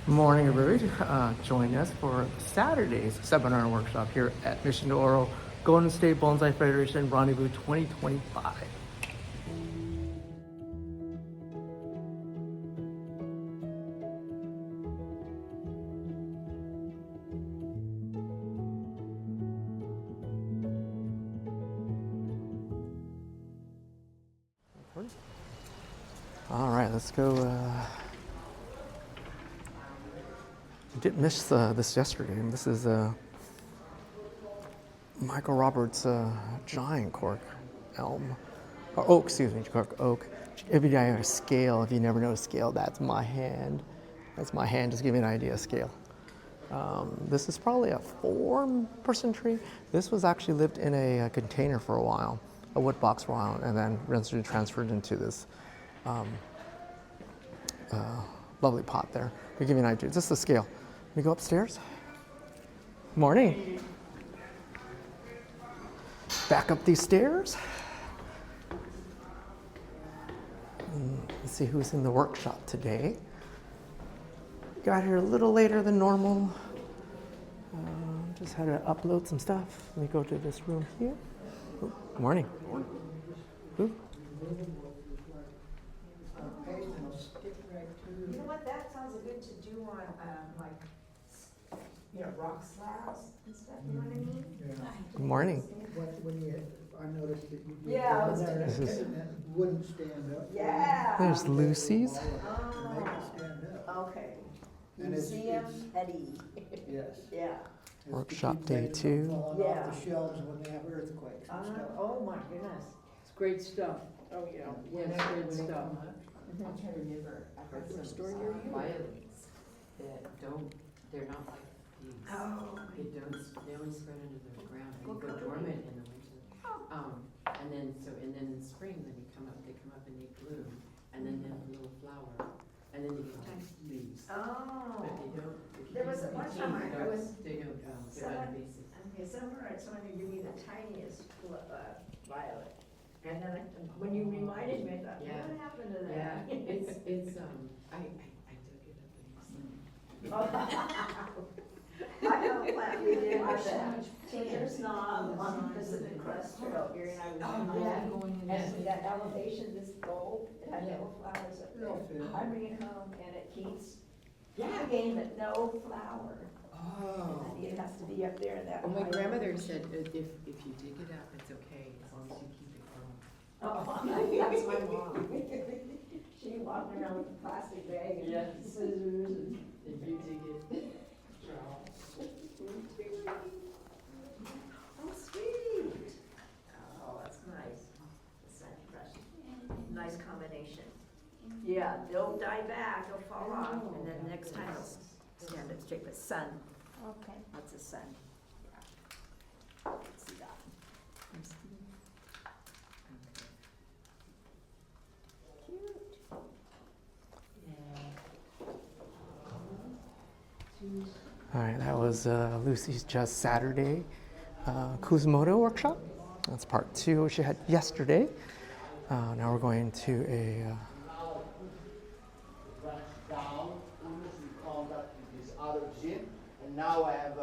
Morning, everybody. Join us for Saturday's seminar and workshop here at Mission to Oro Golden State Bonsai Federation Rendezvous 2025. All right, let's go. Didn't miss this yesterday. This is Michael Roberts' giant cork elm, or oak, excuse me, cork oak. If you have a scale, if you never know scale, that's my hand. That's my hand. Just give you an idea of scale. This is probably a 4-person tree. This was actually lived in a container for a while, a wood box for a while, and then transferred into this lovely pot there. To give you an idea, just the scale. We go upstairs. Morning. Back up these stairs. Let's see who's in the workshop today. Got here a little later than normal. Just had to upload some stuff. Let me go to this room here. Oh, morning. Ooh. You know what, that sounds good to do on, rock slabs and stuff, you know what I mean? Yeah. Good morning. I noticed that you did. Yeah, I was This is- That wouldn't stand up. Yeah. There's Lucy's. To make it stand up. Okay. And it's- Museum Eddie. Yes. Yeah. It's to Workshop keep day things 2. from falling Yeah. off the shelves when they have earthquakes and stuff. Oh, my goodness. It's great stuff. Oh, yeah. It's great stuff. I'm trying to remember, I've heard some Store near you? violets that they're not like these. Oh. They only spread under the ground, and they go dormant in the winter. And then in the spring, they come up and they bloom, and then they have a little flower, and then they get tiny leaves. Oh. But they don't, if you There was use one the time tea, I was. they're not invasive. Okay, somewhere someone gave me the tiniest violet. And then when you reminded me, I thought, Yeah. what happened to Yeah, that? it's, I dug it up and I have a plant we did with that. There's not on Pacific Crest Trail here, and I was doing that. And that elevation, this gold, it had no flowers up there. I bring it home and it keeps giving but no flower. Oh. And it has to be up there in that. Well, my high grandmother elevation. said if you dig it up, it's okay, as long as you keep it growing. Oh, that's my mom. She walked around with a plastic bag and Yes. scissors and. If you dig it. Oh, sweet. Oh, that's nice. The sun brush. Nice combination. Yeah, they'll die back, they'll fall off, and then next time they'll stand up straight, but sun. Okay. Lots of sun. See that? Cute. All right, that was Lucy's Just Saturday Kuzumoto workshop. That's part 2, which she had yesterday. Now we're going to a down in contact with this other gene, and now I have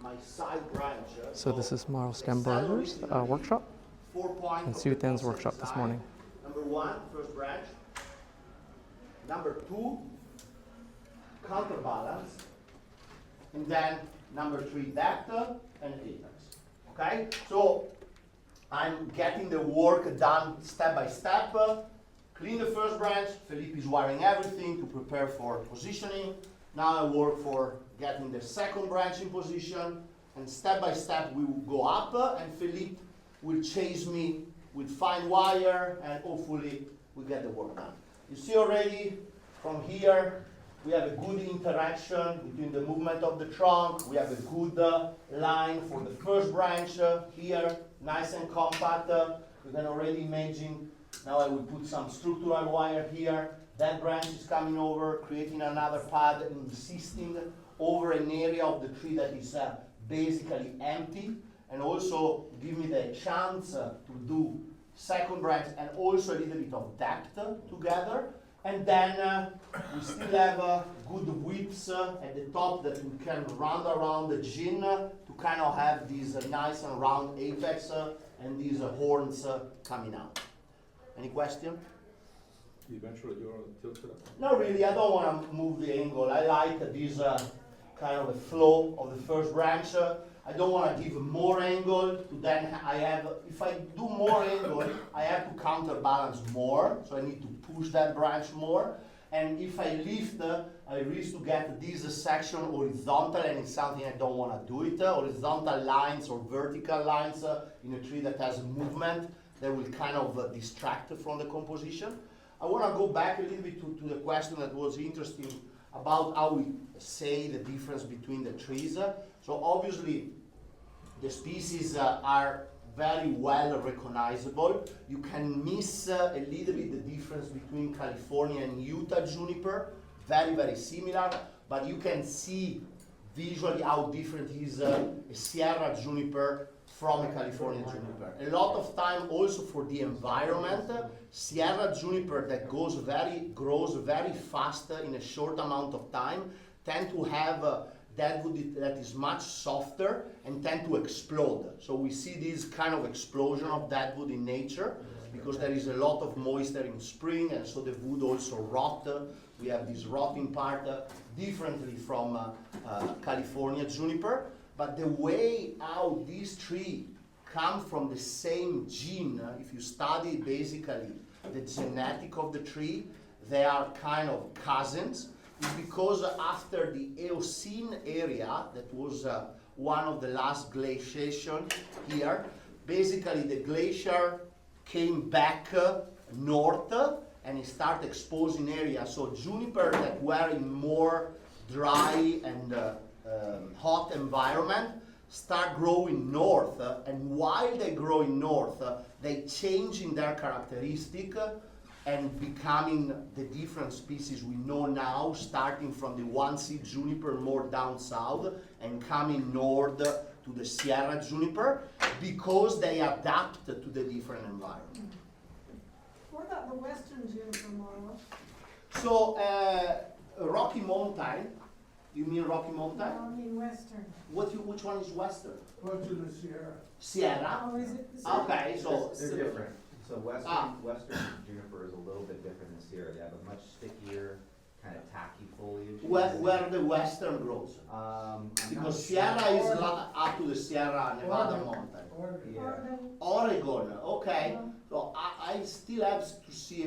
my side branch. so this is Marl Stemberger's workshop 4 points. and Sue Thin's workshop this morning. Number 1, first branch. Number 2, counterbalance. And then number 3, depth and apex. Okay? So I'm getting the work done step by step. Clean the first branch. Felipe is wiring everything to prepare for positioning. Now I work for getting the second branch in position. And step by step we will go up and Felipe will chase me with fine wire and hopefully we get the work done. You see already from here we have a good interaction between the movement of the trunk. We have a good line for the first branch here, nice and compact. You can already imagine, now I will put some structural wire here. That branch is coming over, creating another pad, insisting over an area of the tree that is basically empty, and also give me the chance to do second branch and also a little bit of depth together. And then we still have good whips at the top that we can round around the gin to kind of have these nice and round apex and these horns coming out. Any question? Eventually you're on a tilt to that. Not really, I don't want to move the angle. I like this kind of a flow of the first branch. I don't want to give more angle to then I have, if I do more angle, I have to counterbalance more, so I need to push that branch more. And if I lift, I risk to get this section horizontal, and it's something I don't want to do it. Horizontal lines or vertical lines in a tree that has movement, that will kind of distract from the composition. I want to go back a little bit to the question that was interesting about how we say the difference between the trees. So obviously, the species are very well recognizable. You can miss a little bit the difference between California and Utah juniper, very, very similar, but you can see visually how different is a Sierra juniper from a California juniper. A lot of time also for the environment, Sierra juniper that grows very fast in a short amount of time tend to have deadwood that is much softer and tend to explode. So we see this kind of explosion of deadwood in nature because there is a lot of moisture in spring, and so the wood also rot. We have this rotting part differently from California juniper. But the way how these trees come from the same gene, if you study basically the genetic of the tree, they are kind of cousins. Is because after the Eocene era, that was one of the last glaciation here, basically the glacier came back north and it started exposing areas. So juniper that were in more dry and hot environment start growing north, and while they grow in north, they change in their characteristic and becoming the different species we know now, starting from the one-seed juniper more down south and coming north to the Sierra juniper, because they adapt to the different environment. What about the western juniper, Marla? So, Rocky Mountain, you mean Rocky Mountain? I mean western. Which one is western? Go to the Sierra. Sierra? Oh, is it the same? Okay, so They're different. So western, Ah. western juniper is a little bit different than Sierra. They have a much stickier, kind of tacky foliage. where the western grows? I'm not Because sure. Sierra is up to the Sierra Nevada mountain. Yeah. Oregon. Oregon, okay. So I still have to see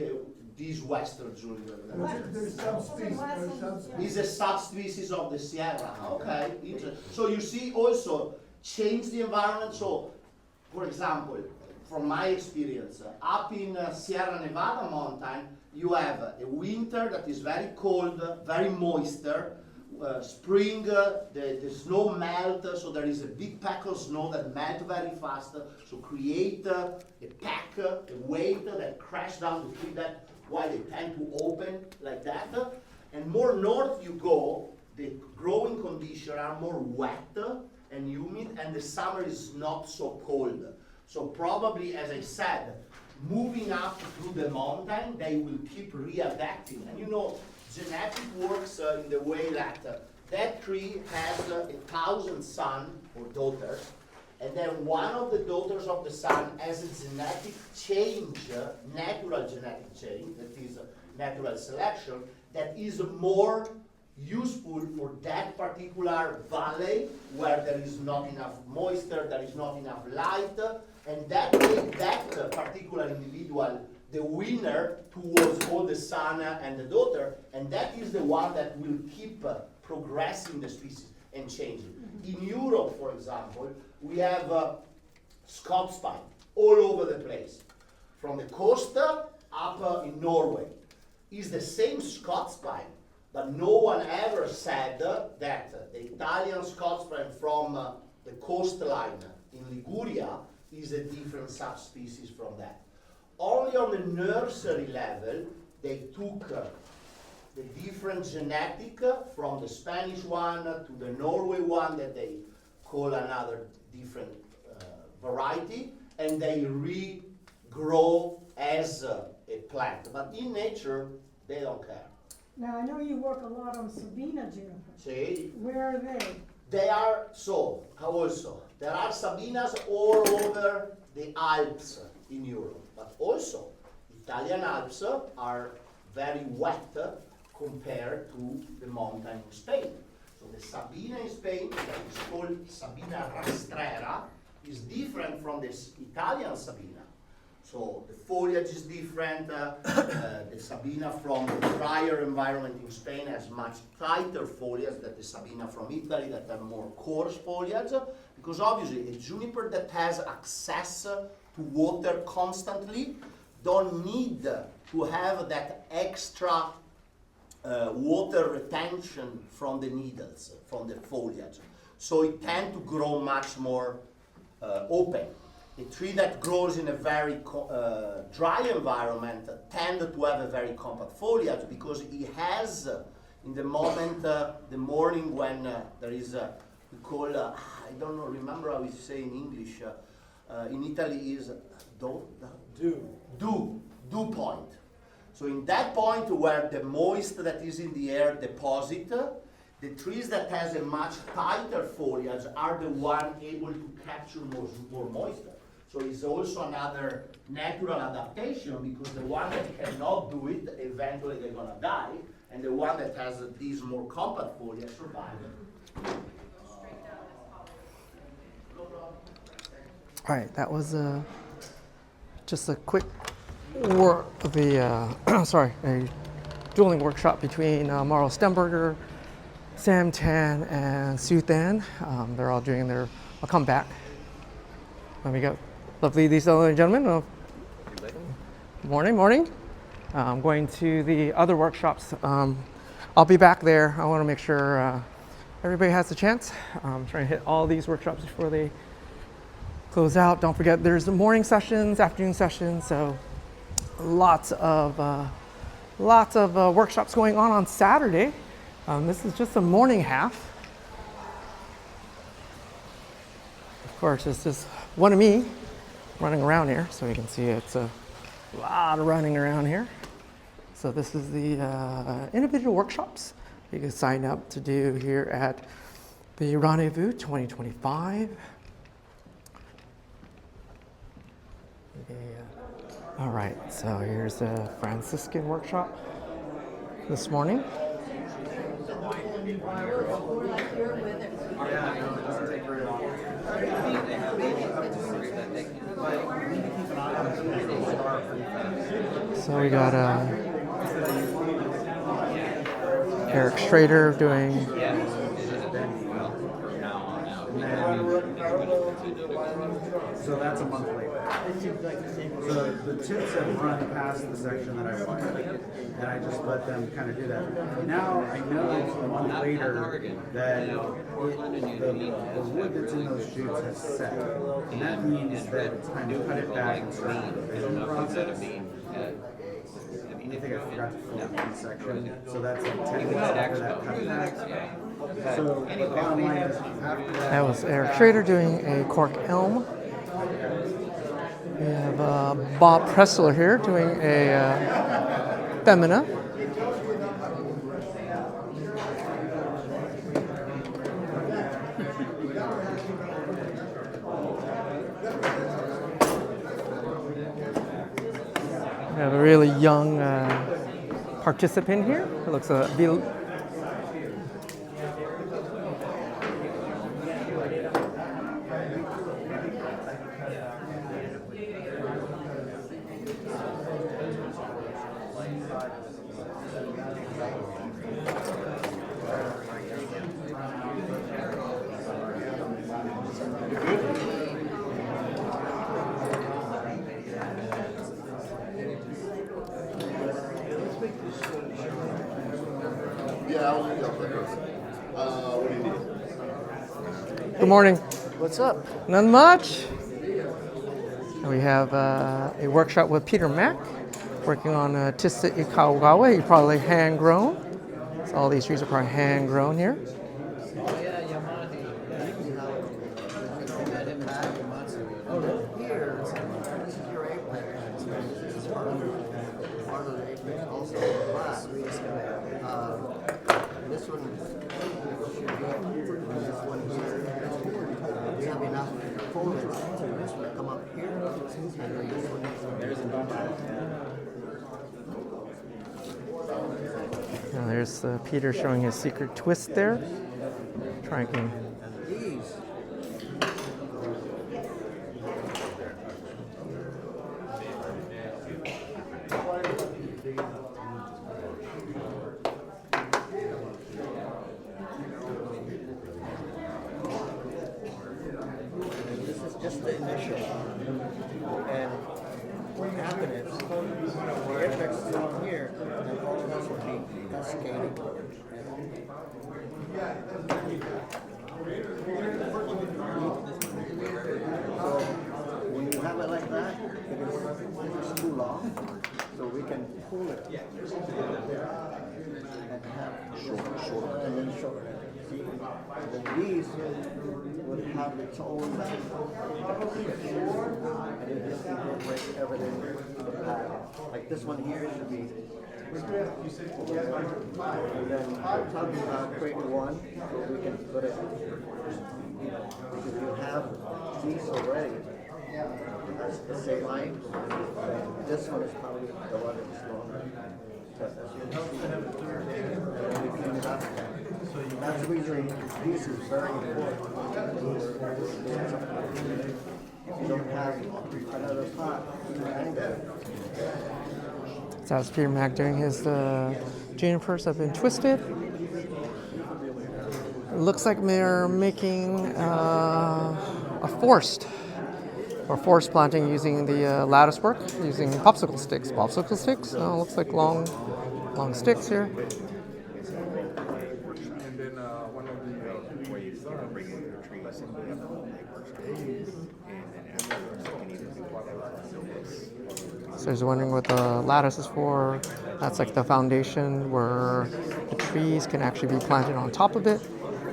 this western juniper. There's subspecies, there's subspecies. It's a subspecies of the Sierra. Okay, interesting. So you see also change the environment. So, for example, from my experience, up in Sierra Nevada mountain, you have a winter that is very cold, very moisture. Spring, the snow melt, so there is a big pack of snow that melt very fast, so create a pack, a weight that crash down the tree. That why they tend to open like that. And more north you go, the growing conditions are more wet and humid, and the summer is not so cold. So probably, as I said, moving up through the mountain, they will keep readapting. And you know, genetic works in the way that that tree has 1,000 sons or daughters, and then one of the daughters of the son has a genetic change, natural genetic change, that is natural selection, that is more useful for that particular valley where there is not enough moisture, there is not enough light, and that makes that particular individual the winner towards all the son and the daughter, and that is the one that will keep progressing the species and changing. In Europe, for example, we have Scots pine all over the place, from the coast up in Norway. It's the same Scots pine, but no one ever said that the Italian Scots pine from the coastline in Liguria is a different subspecies from that. Only on the nursery level, they took the different genetic from the Spanish one to the Norway one that they call another different variety, and they regrow as a plant. But in nature, They don't care. Now, I know you work a lot on Sabina juniper. See? Where are they? They are, so, also, there are Sabinas all over the Alps in Europe, but also Italian Alps are very wet compared to the mountain in Spain. So the Sabina in Spain, that is called Sabina rastrera, is different from this Italian Sabina. So the foliage is different. The Sabina from the drier environment in Spain has much tighter foliage than the Sabina from Italy that have more coarse foliage. Because obviously a juniper that has access to water constantly don't need to have that extra water retention from the needles, from the foliage. So it tends to grow much more open. A tree that grows in a very dry environment tends to have a very compact foliage because it has, in the moment, the morning when there is, we call, I don't know, remember how we say in English, in Italy is dew point. So in that point where the moist that is in the air deposit, the trees that has a much tighter foliage are the one able to capture more moisture. So it's also another natural adaptation because the one that cannot do it, eventually they're gonna die, and the one that has these more compact foliage survive. All right, that was just a quick a dueling workshop between Mauro Stemberger, Sam Tan, and Sue Than. They're all doing their, I'll come back when we go. Lovely, these other gentlemen. Morning. I'm going to the other workshops. I'll be back there. I want to make sure everybody has a chance. I'm trying to hit all these workshops before they close out. Don't forget, there's the morning sessions, afternoon sessions, so lots of workshops going on Saturday. This is just the morning half. Of course, it's just one of me running around here, so you can see it's a lot of running around here. So this is the individual workshops you can sign up to do here at the Rendezvous 2025. All right, so here's a Franciscan workshop this morning. So we got Eric Schrader doing so that's a month later. So the tips have run past the section that I wanted, and I just let them kind of do that. Now I know a month later that the wood that's in those shoots has set, and that means that it's time to cut it back and start the revision process. I think I forgot to fill one section, so that's like 10 weeks after that cutback. So the bottom line is after that was Eric Schrader doing a cork elm. We have Bob Pressler here doing a femina. We have a really young participant here. It looks Good morning. What's up? Not much. We have a workshop with Peter Mack, working on Tissa Ikawawa. He's probably hand grown. So all these trees are probably hand grown here. Now there's Peter showing his secret twist there. Trying. This is just the initial. And what happened is, the apex is on here, and all of us would be cascading. So when you have it like that, it is too long, so we can pull it and have short, and then short. See, and then these would have its own, and it just incorporates everything to the pad. Like this one here should be. And then we're talking about creating one, so we can put it, because you have these already. That's the same line. This one is probably the one that's longer. And then we clean it up. That's the reason this is very important. If you don't have another pot, you hang that. So that's Peter Mac doing his junipers have been twisted. It looks like they're making a forest planting using the lattice work, using popsicle sticks. Popsicle sticks? No, looks like long sticks here. And then one of the ways of bringing the trees and we have and then afterwards we can even do whatever. So I was wondering what the lattice is for. That's like the foundation where the trees can actually be planted on top of it,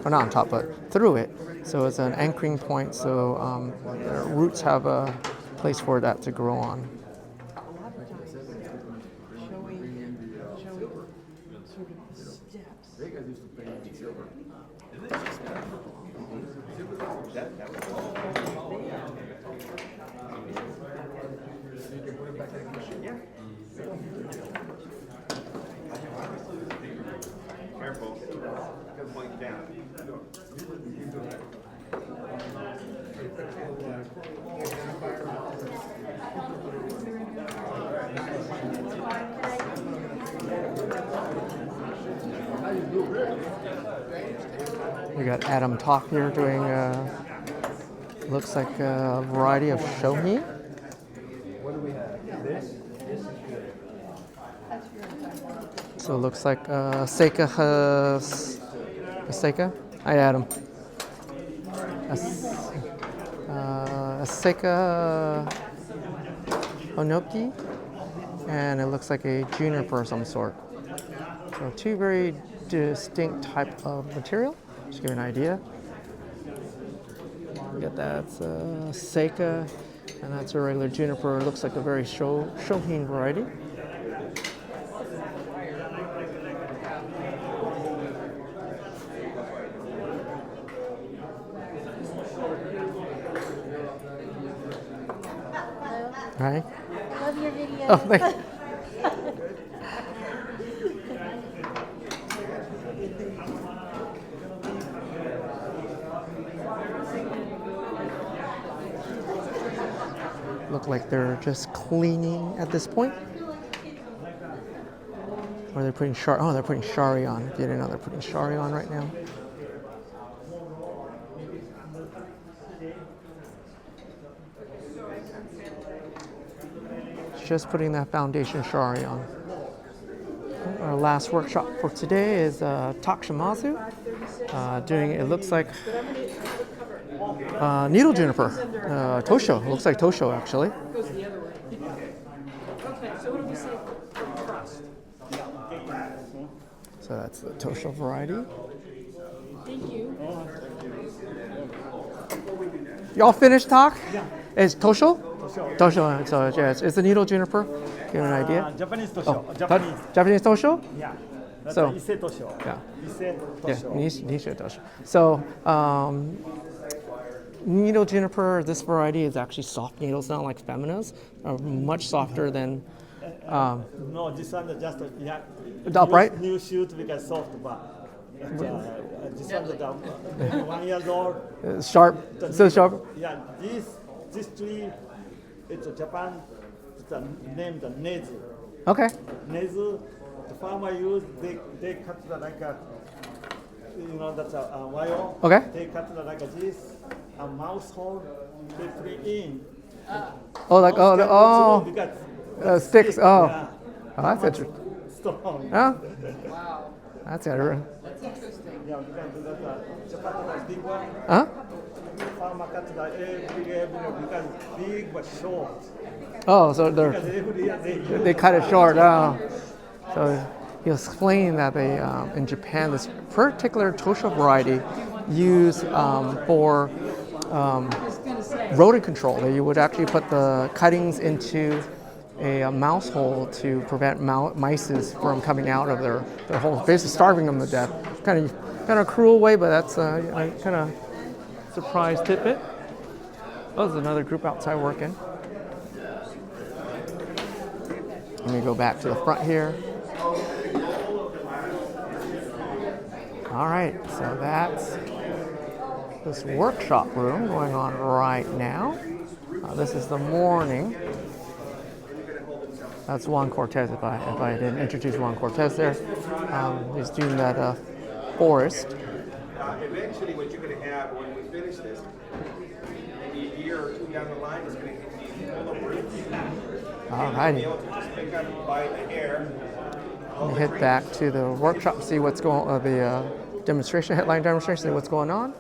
or not on top, but through it. So it's an anchoring point, so the roots have a place for that to grow on. Careful. Good point down. We got Adam Talk here doing, looks like a variety of shohi. What do we have? This is good. So it looks like Seika has... Seika? Hi, Adam. Seika Onoki, and it looks like a juniper of some sort. So two very distinct type of material. Just give you an idea. You got that Seika, and that's a regular juniper. It looks like a very shohin variety. Right? Love your video. Oh, thank you. Look like they're just cleaning at this point. Or they're putting they're putting shari on. If you didn't know, they're putting shari on right now. Just putting that foundation shari on. Our last workshop for today is Takshimazu. Doing, it looks like needle juniper, Tosho. It looks like Tosho actually. Goes the other way. Okay, so what do we say for trust? So that's the Tosho variety. Thank you. Y'all finished talk? Yeah. Is Tosho? Tosho. So yes, it's a needle juniper. Give you an idea. Japanese Tosho. Oh, Japanese. Japanese Tosho? Yeah. That's So- Ise Tosho. Yeah. Ise Yeah, Tosho. Nisha Tosho. So needle juniper, this variety is actually soft needles, not like Feminas, are much softer than. No, this one is just The upright? new shoot because soft, but this one is maybe 1 year old. Sharp, so sharp. Yeah, this tree, it's a Japan. It's named the Nezu. Okay. Nezu, the farmer use they cut it like a, that's a wire. Okay. They cut it like this, a mouse hole. They put it in. Oh, like Because sticks. Oh, yeah. oh, that's interesting. Strong. Huh? Wow, That's interesting. that's interesting. Yeah, because that's Japan is big one. Huh? Farmer cut like every because big but short. Oh, so Because they're every year they cut it short. Oh, so he was explaining that they in Japan this particular tosha variety used for rodent control. They would actually put the cuttings into a mouse hole to prevent mice from coming out of their holes, basically starving them to death. Kind of a cruel way, but that's a kind of surprise tidbit. Oh, there's another group outside working. Let me go back to the front here. All right, so that's this workshop room going on right now. This is the morning. That's Juan Cortez, if I didn't introduce Juan Cortez there. He's doing that forest. Eventually, what you're going to have when we finish this, maybe a year or two down the line, is going to hit these full roots. All righty. Be able to just pick up by the hair. Let me head back to the workshop, see what's going on, the demonstration, headline demonstration, see what's going on.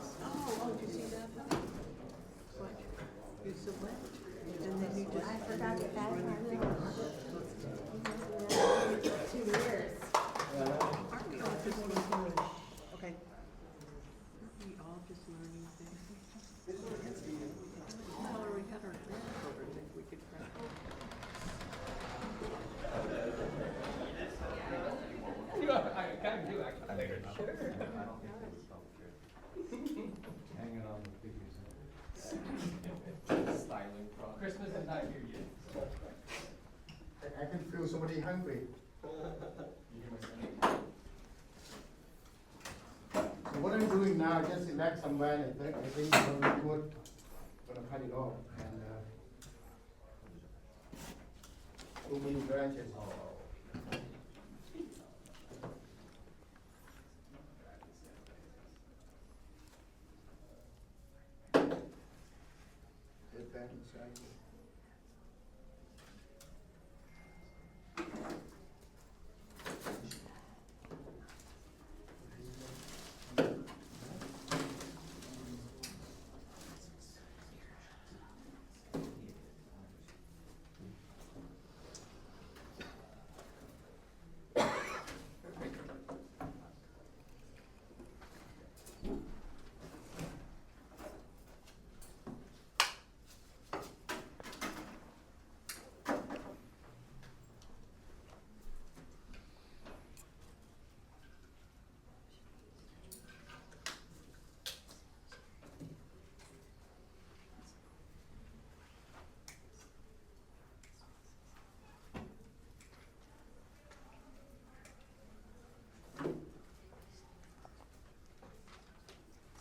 I can feel somebody hungry. So what I'm doing now, just select somewhere, and I think it's going to be good. Gonna cut it off, and too many branches. Put that inside.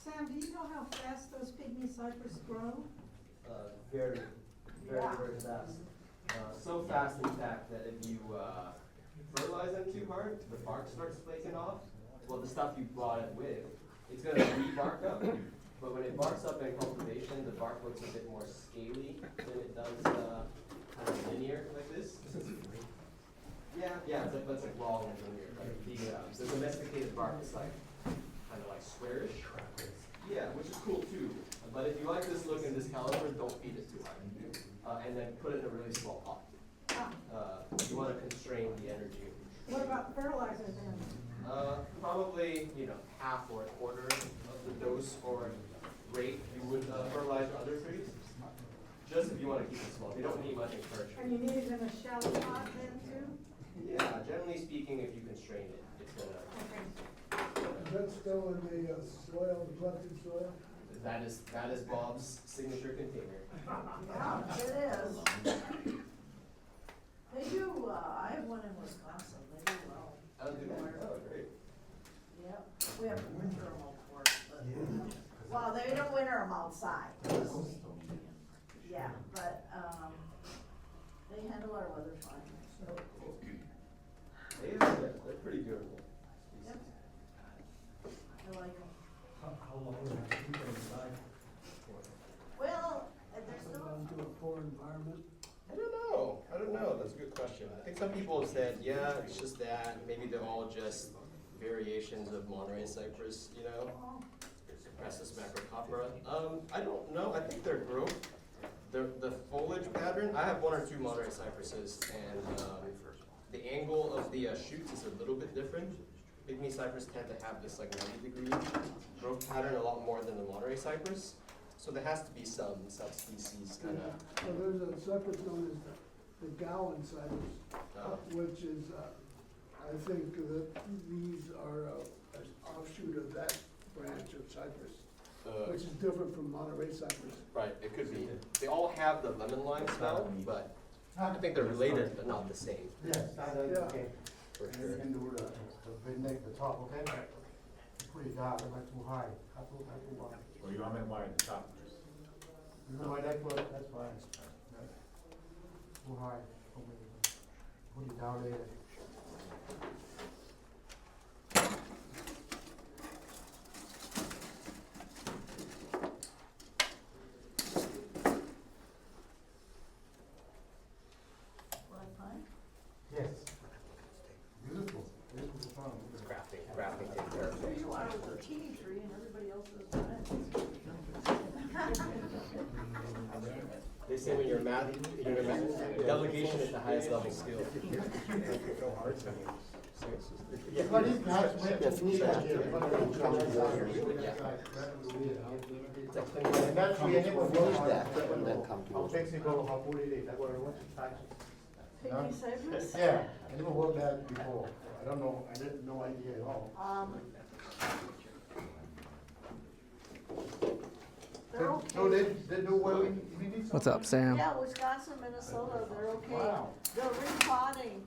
Sam, do you know how fast those pygmy cypress grow? Very, very fast. So fast, in fact, that if you fertilize them too hard, the bark starts flaking off. Well, the stuff you brought it with, it's going to re-bark up. But when it barks up in cultivation, the bark looks a bit more scaly than it does kind of linear like this. Yeah, but it's like long and linear. Like the domesticated bark is like kind of like squarish. Yeah, which is cool too. But if you like this look in this caliber, don't feed it too hard. And then put it in a really small pot. You want to constrain the energy. What about fertilizer then? Probably, half or a quarter of the dose or rate you would fertilize other trees. Just if you want to keep it small. They don't need much encouragement. And you need it in a shallow pot then too? Yeah, generally speaking, if you constrain it, it's gonna. Okay. Is that still in the soil, the planted soil? That is Bob's signature container. Yeah, it is. They do, I have one in Wisconsin, they do well. Oh, do they? Oh, great. Yep, we have to winter them, of course, but, well, they don't winter them outside. Yeah, but, they handle our weather fine, so. They're pretty durable. Yep. I like them. How long would that keep it inside? Well, they're still. Into a poor environment? I don't know. That's a good question. I think some people have said, yeah, it's just that. Maybe they're all just variations of Monterey cypress, you know? Crassus macrocopra. I don't know. I think their growth, the foliage pattern, I have 1 or 2 Monterey cypresses, and the angle of the shoots is a little bit different. Pygmy cypress tend to have this like 90-degree growth pattern a lot more than the Monterey cypress. So there has to be some subspecies kind of. Well, there's a cypress known as the Gowan cypress, which is, I think that these are an offshoot of that branch of cypress, which is different from Monterey cypress. Right, it could be. They all have the lemon lime smell, but I think they're related but not the same. Yes, okay. For And you sure. can do the top, okay? Put it down, not too high, not too wide. Well, you want me to wire at the top? You know why that's fine. Too high, put it down there. Yes. Beautiful, beautiful farm. It's crafting takes care of Here things. you are with a teeny tree and everybody else has done it. They say when you're math, delegation is the highest level skill. But it has to make the food here. It's like cleaning And that's why I never worked that. to How flexible, how good it is, that's what I want to touch. Pygmy cypress? Yeah, I never worked that before. I don't know, I didn't no idea at all. They're So okay. they do well in, we need some. What's up, Sam? Yeah, Wisconsin, Minnesota, they're okay. Wow. They're repotting.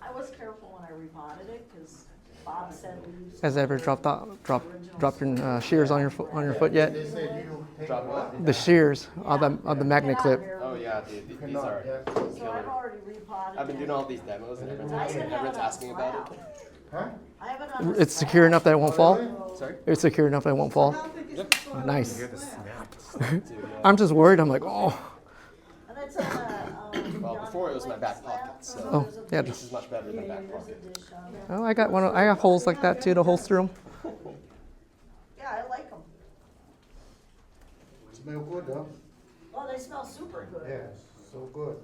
I was careful when I repotted it, cause Bob said we used. Has ever dropped your shears on your foot yet? They said you take. Drop what? The shears of the magnet clip. Oh yeah, dude, these Cannot, are yeah. So I've killer. already repotted. I've been doing it. all these demos and I even everyone's have it on asking about slab. it. Huh? I have it on a It's slab. secure enough that it won't fall. Sorry? It's secure enough that it won't fall. How thick is the soil? Nice. Hear the snaps. Dude, yeah. I'm just worried. I'm like, oh. And it's on a, Well, before it was my back pocket, so Oh, yeah. this is much better than back pocket. Oh, I got I got holes like that too to holster them. Yeah, I like them. Smell good, huh? Well, they smell super good. Yes, so good.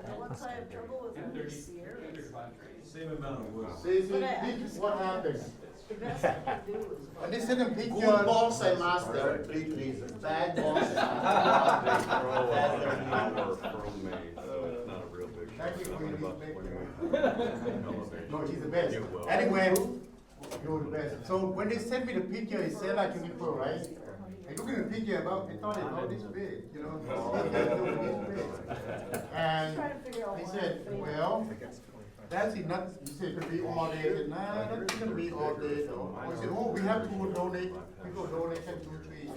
The ones I have trouble with are the Sierras. Same amount of wood. See, But I this is what happens. The best I can do is. And they send them pictures. Good bonsai master, please, please. Bad bonsai master. That's their name. Thank you for your No, he's the best. Anyway, you're the best. So when they sent me the picture, it said like uniform, right? I look at the picture about, I thought it was this big, you know? And Trying to figure out they why said, I'm well, that's enough. You said it could be all day. I said, nah, that's gonna be all day though. I said, oh, we have to donate, people donate 2 trees.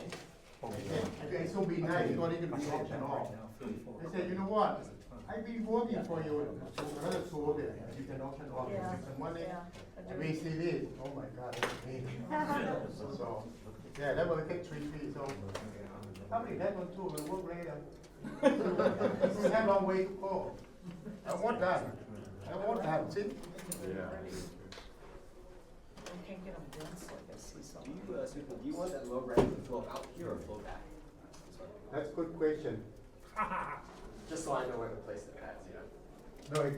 I said, okay, so be nice, it's not even be option all. They said, you know what? I've been working for you, so another tool that you can auction off, Yeah, some money. yeah. And we see this, oh my God, that's amazing. So, yeah, that will take 3 feet, so. Probably that one too, will work later. We have a long way to go. I want that. I want that, see? Yeah. I can't get them dense like I see some. Do you want that low range to flow out here or flow back? That's a good question. Just so I know where to place the pads, you know? No,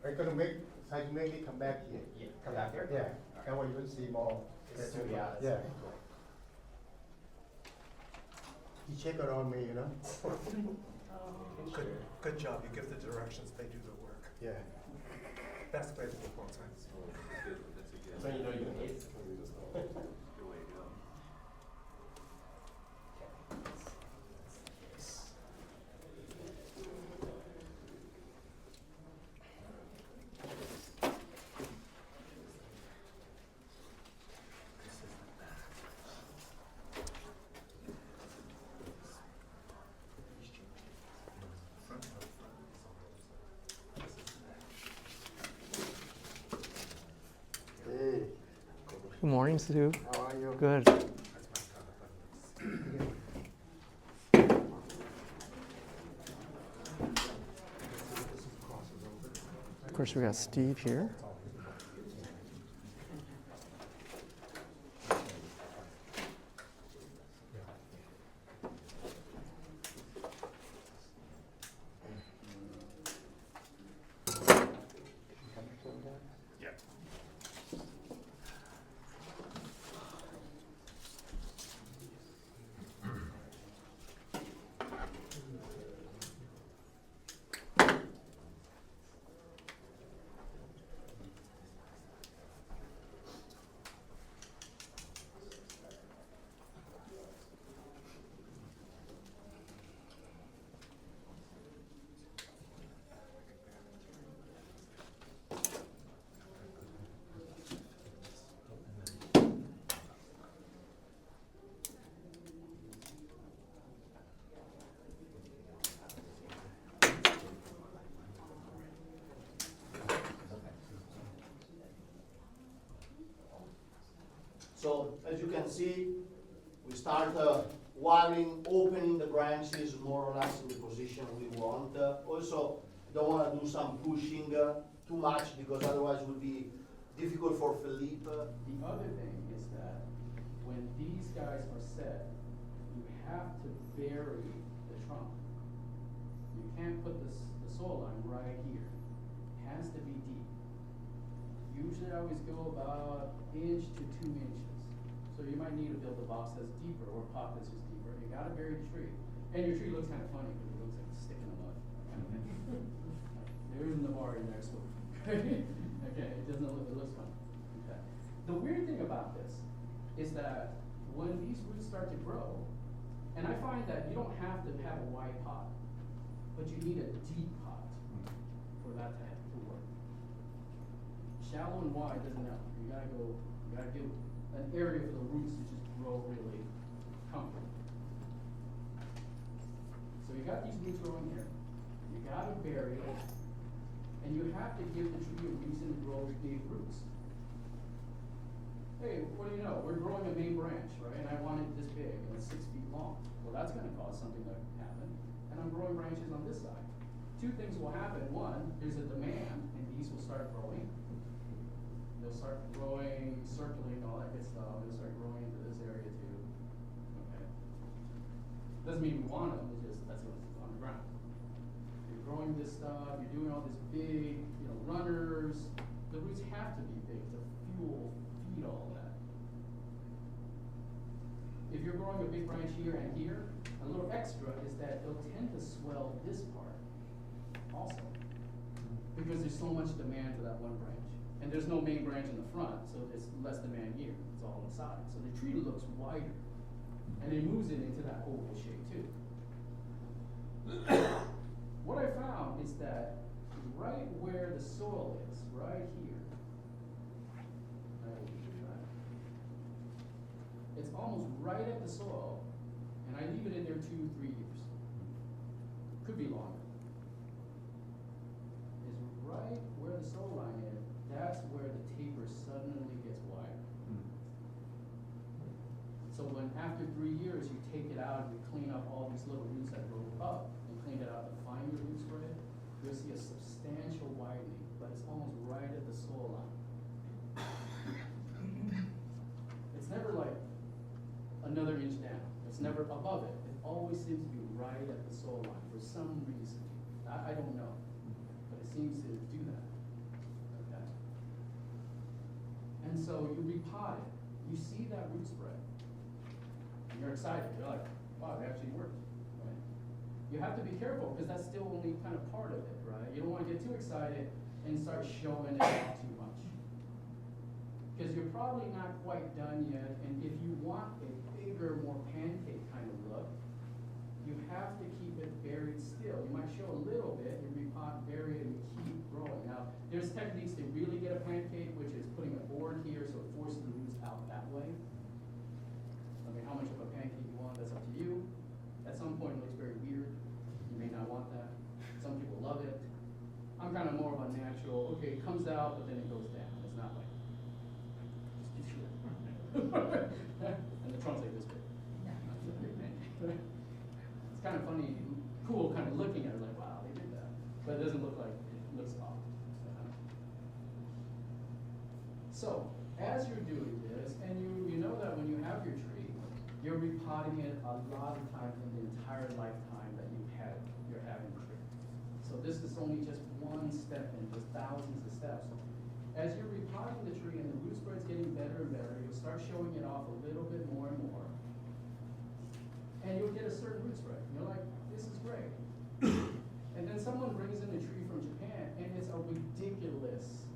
I'm gonna make, so I can make it come back here. Yeah, come back here? Yeah, that way you can see more. It's too- yeah, that's Yeah. cool. You check it on me, you know? Good job, you give the directions, they do the work. Yeah. Best way to do bonsai. So you know you can hate it. Good morning, Sue. How are you? Good. Of course, we got Steve here. So as you can see, we start wiring, opening the branches more or less in the position we want. Also, don't want to do some pushing too much because otherwise it would be difficult for Philippe. The other thing is that when these guys are set, you have to bury the trunk. You can't put the soil line right here. It has to be deep. Usually I always go about 1 to 2 inches. So you might need to build a box that's deeper or a pot that's just deeper. You gotta bury the tree. And your tree looks kind of funny because it looks like a stick in the mud. There isn't a bar in there, so. Okay, it doesn't look, it looks funny. Okay. The weird thing about this is that when these roots start to grow, and I find that you don't have to have a wide pot, but you need a deep pot for that to work. Shallow and wide doesn't help. You gotta give an area for the roots to just grow really comfortably. So you got these roots growing here. You gotta bury it, and you have to give the tree a reason to grow big roots. Hey, what do you know? We're growing a main branch, right? And I want it this big, and it's 6 feet long. Well, that's gonna cause something to happen. And I'm growing branches on this side. 2 things will happen. One, there's a demand, and these will start growing. They'll start growing, circulating, all that good stuff. They'll start growing into this area too. Okay. Doesn't mean we want them, it's just that's what's on the ground. You're growing this stuff, you're doing all this big, runners. The roots have to be big to feed all that. If you're growing a big branch here and here, a little extra is that they'll tend to swell this part also. Because there's so much demand for that one branch. And there's no main branch in the front, so there's less demand here. It's all on the side. So the tree looks wider. And it moves it into that oval shape too. What I found is that right where the soil is, right here, it's almost right at the soil, and I leave it in there 2, 3 years. Could be longer. Is right where the soil line is. That's where the taper suddenly gets wider. So when after 3 years you take it out and you clean up all these little roots that grow up and clean it out to find your roots for it, you'll see a substantial widening, but it's almost right at the soil line. It's never like another inch down. It's never above it. It always seems to be right at the soil line for some reason. I don't know, but it seems to do that. And so you repot it, you see that root spread, and you're excited. You're like, wow, it actually worked, right? You have to be careful because that's still only kind of part of it, right? You don't want to get too excited and start showing it off too much. Because you're probably not quite done yet, and if you want a bigger, more pancake kind of look, you have to keep it buried still. You might show a little bit, you repot, bury it, and keep growing. Now, there's techniques to really get a pancake, which is putting a board here so it forces the roots out that way. I mean, how much of a pancake you want, that's up to you. At some point, it looks very weird. You may not want that. Some people love it. I'm kind of more of a natural, okay, it comes out, but then it goes down. It's not like, just keep shooting. And the trunk's like this big. It's kind of funny, cool, kind of looking at it like, wow, they did that. But it doesn't look like it looks off. So, as you're doing this, and you know that when you have your tree, you're repotting it a lot of times in the entire lifetime that you're having the tree. So this is only just one step in just thousands of steps. As you're repotting the tree and the root spread's getting better and better, you'll start showing it off a little bit more and more. And you'll get a certain root spread. You're like, this is great. And then someone brings in a tree from Japan and it's a ridiculous,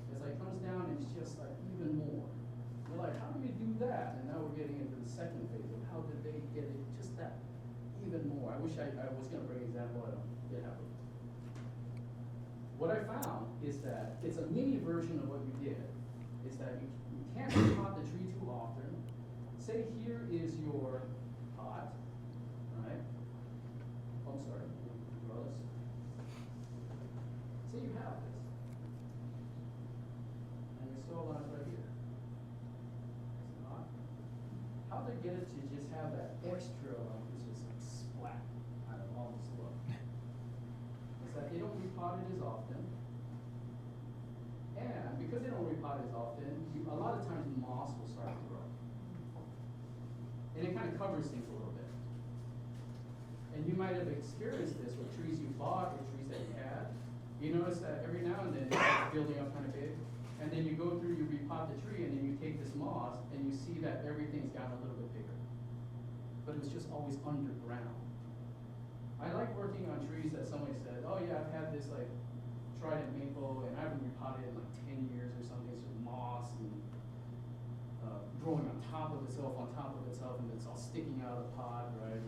it's like comes down and it's just like even more. You're like, how do you do that? And now we're getting into the second phase of how did they get it just that even more. I wish I was gonna bring an example, I don't get happen. What I found is that it's a mini version of what you did. Is that you can't repot the tree too often. Say here is your pot, right? Oh, I'm sorry, regardless. Say you have this. And your soil line is right here. It's not. How they get it to just have that extra, like it's just like splat out of all the soil? Is that they don't repot it as often. And because they don't repot as often, a lot of times moss will start to grow. And it kind of covers things a little bit. And you might have experienced this with trees you bought or trees that you had. You notice that every now and then it's building up kind of big. And then you go through, you repot the tree, and then you take this moss, and you see that everything's gotten a little bit bigger. But it was just always underground. I like working on trees that somebody said, oh yeah, I've had this like trident maple, and I haven't repotted in like 10 years or something. It's just moss and growing on top of itself, and it's all sticking out of the pod, right?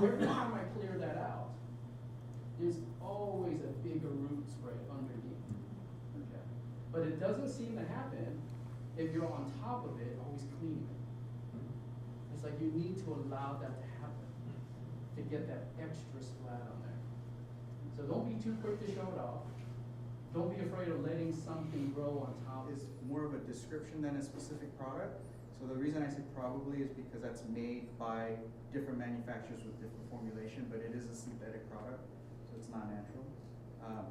Every time I clear that out, there's always a bigger root spread underneath. Okay. But it doesn't seem to happen if you're on top of it, always cleaning it. It's like you need to allow that to happen to get that extra splat on there. So don't be too quick to show it off. Don't be afraid of letting something grow on top. Is more of a description than a specific product. So the reason I say probably is because that's made by different manufacturers with different formulation, but it is a synthetic product, so it's not natural.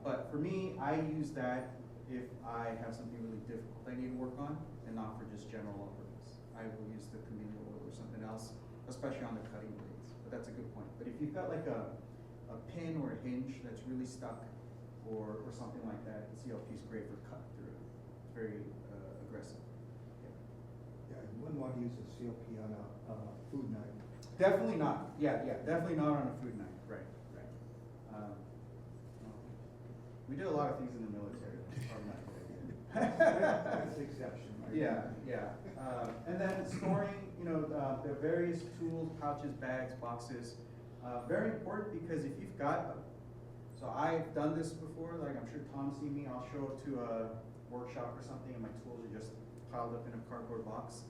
But for me, I use that if I have something really difficult I need to work on, and not for just general all purpose. I will use the camellia oil or something else, especially on the cutting blades. But that's a good point. But if you've got like a pin or a hinge that's really stuck, or something like that, the CLP is great for cut through. It's very aggressive. Yeah, you wouldn't want to use a CLP on a food knife. Definitely not. Yeah, definitely not on a food knife. Right. We did a lot of things in the military. That's probably not a good idea. That's the exception. Right? Yeah. And then storing, the various tools, pouches, bags, boxes. Very important because if you've got so I've done this before, like I'm sure Tom's seen me, I'll show up to a workshop or something and my tools are just piled up in a cardboard box.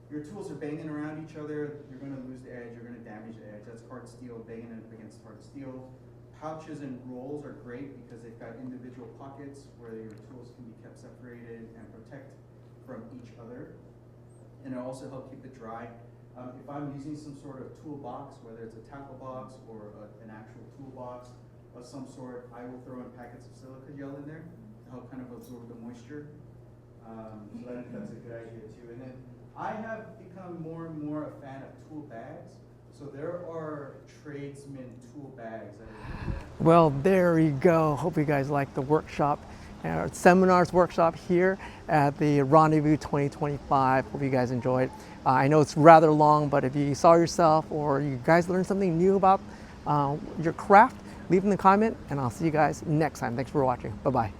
Your tools are banging around each other, you're gonna lose the edge, you're gonna damage the edge. That's hard steel, banging it up against hard steel. Pouches and rolls are great because they've got individual pockets where your tools can be kept separated and protect from each other. And it also helps keep it dry. If I'm using some sort of toolbox, whether it's a tackle box or an actual toolbox, of some sort, I will throw in packets of silica gel in there to help kind of absorb the moisture. So that's a good idea too. And then I have become more and more a fan of tool bags. So there are tradesman tool bags that are Well, there you go. Hope you guys like the workshop, our seminars workshop here at the Rendezvous 2025. Hope you guys enjoyed. I know it's rather long, but if you saw yourself or you guys learned something new about your craft, leave in the comment, and I'll see you guys next time. Thanks for watching. Bye-bye.